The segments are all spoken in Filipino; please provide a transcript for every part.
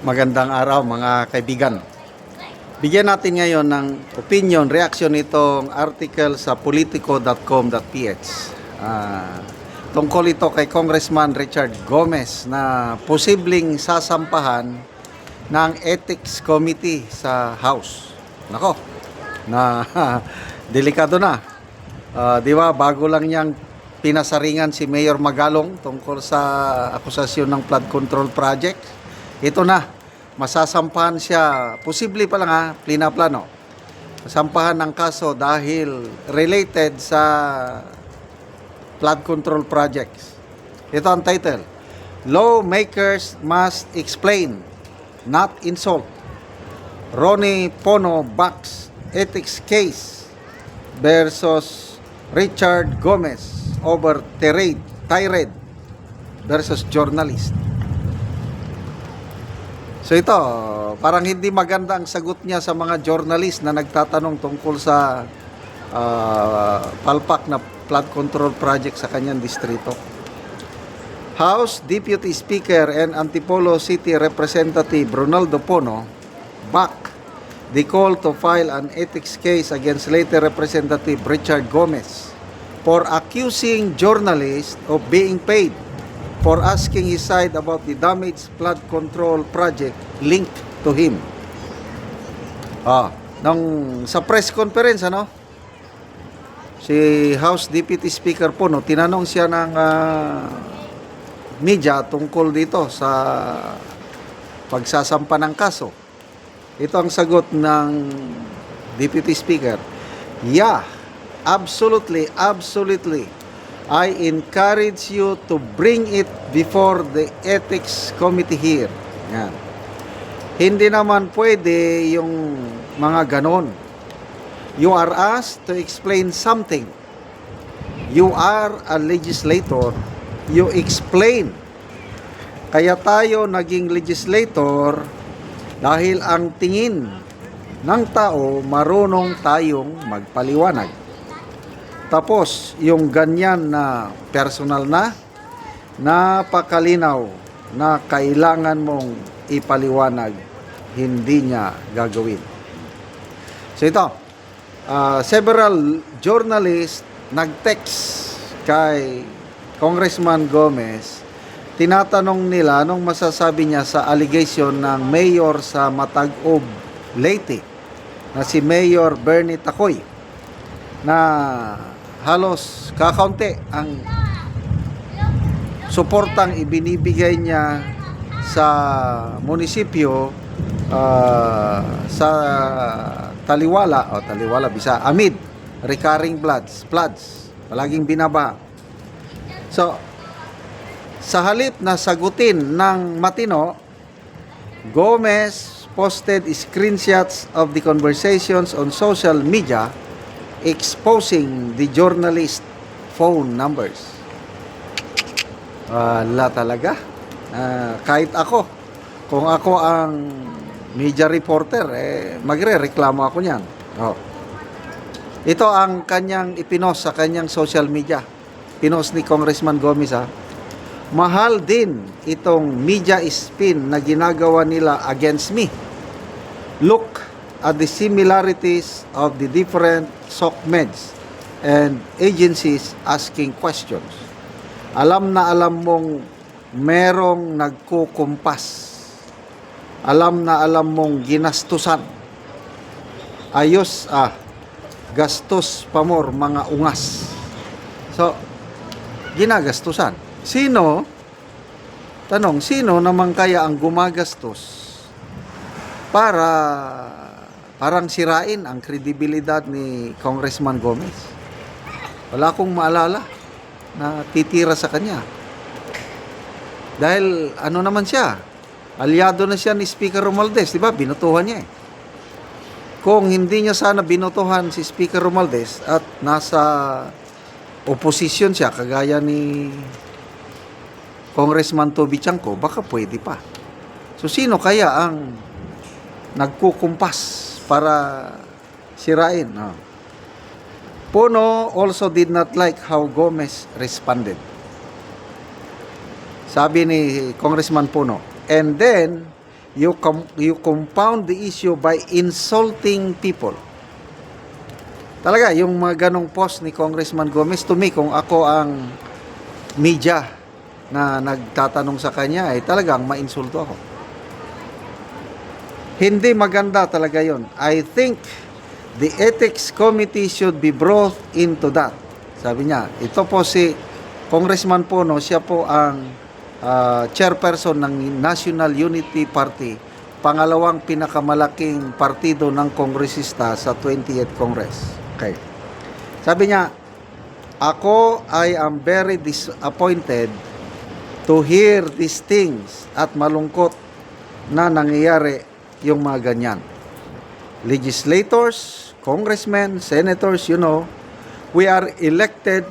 Magandang araw mga kaibigan. Bigyan natin ngayon ng opinion, reaction itong article sa politico.com.ph. Tungkol ito kay Congressman Richard Gomez na posibleng sasampahan ng Ethics Committee sa House. Nako, na delikado na. Di ba, bago lang niyang pinasaringan si Mayor Magalong tungkol sa akusasyon ng flood control project. Ito na, masasampahan siya, posible pa lang plano, masampahan ng kaso dahil related sa flood control projects. Ito ang title, Lawmakers Must Explain, Not Insult. Ronnie Pono backs ethics case versus Richard Gomez over tirade versus journalist. So ito, parang hindi maganda ang sagot niya sa mga journalist na nagtatanong tungkol sa palpak na flood control project sa kanyang distrito. House Deputy Speaker and Antipolo City Representative Ronaldo Pono back the call to file an ethics case against later Representative Richard Gomez for accusing journalists of being paid for asking his side about the damaged flood control project linked to him. Sa press conference, si House Deputy Speaker Pono, tinanong siya ng media tungkol dito sa pagsasampa ng kaso. Ito ang sagot ng Deputy Speaker. Yeah, absolutely. I encourage you to bring it before the Ethics Committee here. Yan. Hindi naman pwede yung mga ganon. You are asked to explain something. You are a legislator. You explain. Kaya tayo naging legislator dahil ang tingin ng tao marunong tayong magpaliwanag. Tapos, yung ganyan na personal na, napakalinaw na kailangan mong ipaliwanag, hindi niya gagawin. So ito, several journalists nag-text kay Congressman Gomez, tinatanong nila anong masasabi niya sa allegation ng mayor sa Matag-Ub, Leyte, na si Mayor Bernie Tacoy, na halos kakaunti ang suportang ibinibigay niya sa munisipyo sa Taliwala, Amid, recurring floods, palaging binaba. So, sa halip na sagutin ng matino, Gomez posted screenshots of the conversations on social media exposing the journalist phone numbers. Wala talaga. Kahit ako, kung ako ang media reporter, magre-reklamo ako niyan. Ito ang kanyang ipinost sa kanyang social media. Pinost ni Congressman Gomez. Mahal din itong media spin na ginagawa nila against me. Look at the similarities of the different SOCMEDs and agencies asking questions. Alam na alam mong merong nagkukumpas. Alam na alam mong ginastusan. Gastos pamor mga ungas. So, ginagastusan. Sino naman kaya ang gumagastos para parang sirain ang kredibilidad ni Congressman Gomez? Wala akong maalala na titira sa kanya. Dahil naman siya, aliado na siya ni Speaker Romualdez, di ba? Binutuhan niya Kung hindi niya sana binutuhan si Speaker Romualdez at nasa oposisyon siya, kagaya ni Congressman Toby Chanco, baka pwede pa. So, sino kaya ang nagkukumpas para sirain? Pono also did not like how Gomez responded. Sabi ni Congressman Pono, and then you compound the issue by insulting people. Talaga, yung mga ganong post ni Congressman Gomez, to me, kung ako ang media na nagtatanong sa kanya, ay talagang mainsulto ako. Hindi maganda talaga yon. I think the Ethics Committee should be brought into that. Sabi niya, ito po si Congressman Pono, siya po ang chairperson ng National Unity Party, pangalawang pinakamalaking partido ng kongresista sa 28th Congress. Okay. Sabi niya, I am very disappointed to hear these things at malungkot na nangyayari yung mga ganyan. Legislators, congressmen, senators, we are elected,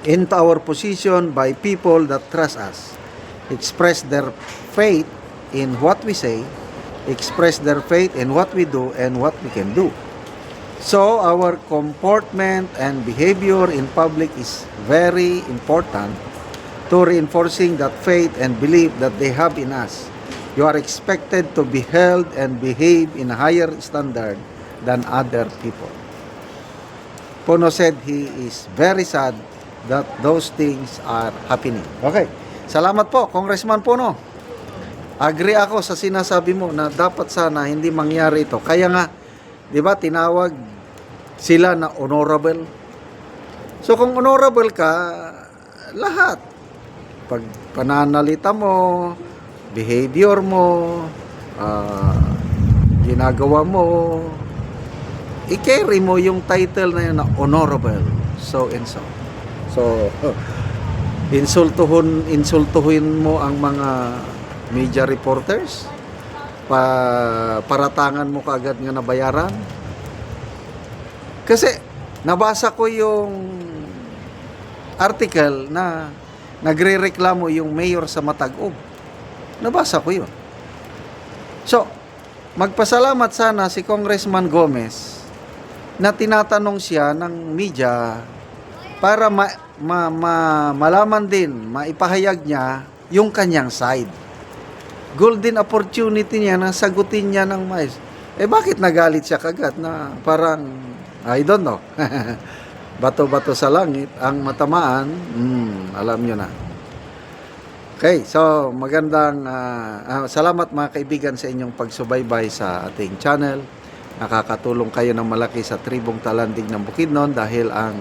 into our position by people that trust us, express their faith in what we say, express their faith in what we do and what we can do. So our comportment and behavior in public is very important to reinforcing that faith and belief that they have in us. You are expected to be held and behave in a higher standard than other people. Pono said he is very sad that those things are happening. Okay. Salamat po, Congressman Pono. Agree ako sa sinasabi mo na dapat sana hindi mangyari ito. Kaya nga, di ba, tinawag sila na honorable. So kung honorable ka, lahat. Pag pananalita mo, behavior mo, ginagawa mo, i-carry mo yung title na yun na honorable. So and so. So, insultuhin mo ang mga media reporters, paratangan mo kaagad nga nabayaran. Kasi, nabasa ko yung article na nagre-reklamo yung mayor sa Matag-Ub. Nabasa ko yun. So, magpasalamat sana si Congressman Gomez na tinatanong siya ng media para malaman din, maipahayag niya yung kanyang side. Golden opportunity niya na sagutin niya ng mais. Bakit nagalit siya kagad na parang, I don't know, bato-bato sa langit, ang matamaan, alam nyo na. Okay, so magandang, salamat mga kaibigan sa inyong pagsubaybay sa ating channel. Nakakatulong kayo ng malaki sa Tribong Talandig ng Bukidnon dahil ang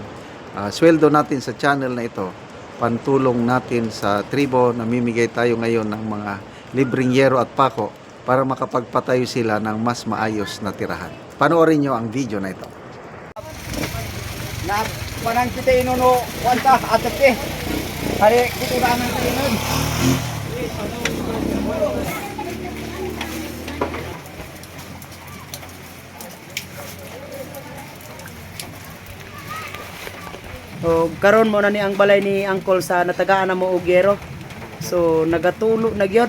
sweldo natin sa channel na ito, pantulong natin sa tribo. Namimigay tayo ngayon ng mga libreng yero at pako para makapagpatayo sila ng mas maayos na tirahan. Panoorin nyo ang video na ito. Na manang kita inuno kwanta atap eh. Hari kita naman inon. O karon mo na ni ang balay ni Uncle sa natagaan na mo og yero. So nagatulo nagyod.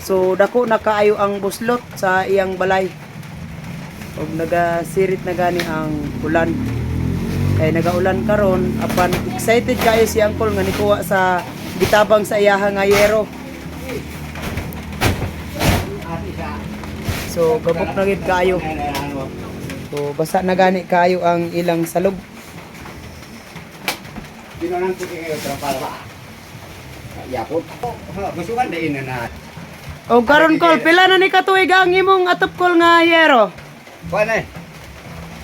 So dako na kaayo ang buslot sa iyang balay. Og nagasirit na gani ang ulan. Kay nagaulan karon apan excited kayo si Uncle nga nikuha sa gitabang sa iyaha nga yero. So gabok na gid kayo. So basa na gani kayo ang ilang salog. Dinonang ko kayo para yapot. Gusto kan din na. O karon Col, pila na ni katuig ang imong atop Col nga yero? Kuan eh.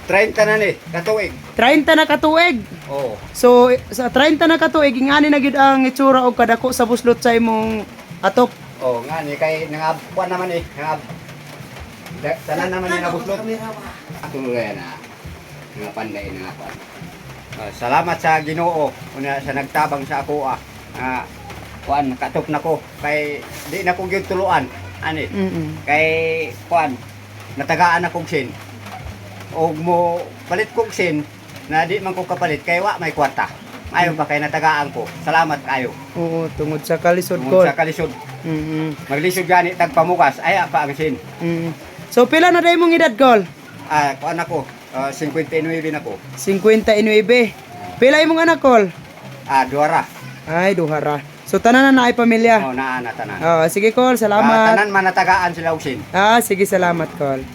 30 na ni katuig. 30 na katuig. Oh. So sa 30 na katuig ingani na gid ang itsura og kadako sa buslot sa imong atop. Oh, nga ni kay nangab kuan naman eh. Nangab. Tanan naman ni nabuslot. Ato na na. Nga panday na kuan. Salamat sa Ginoo una sa nagtabang sa ako kuan katok nako kay di na ko gyud tuluan ani kay kuan natagaan akong sin og mo palit kog sin na di man ko kapalit kay wa may kwarta ayo pa kay natagaan ko salamat kayo Oo, tungod sa kalisod tungod Col. sa kalisod maglisod gani tag pamukas ay pa ang sin So pila na day mong edad Col? kuan ako 59 na ko 59. Pila imong anak Col? duara Ay duhara. So tanan na ay pamilya. Oh, naa na tanan. Sige Col, salamat. Tanan man natagaan sila usin. Sige, salamat Col.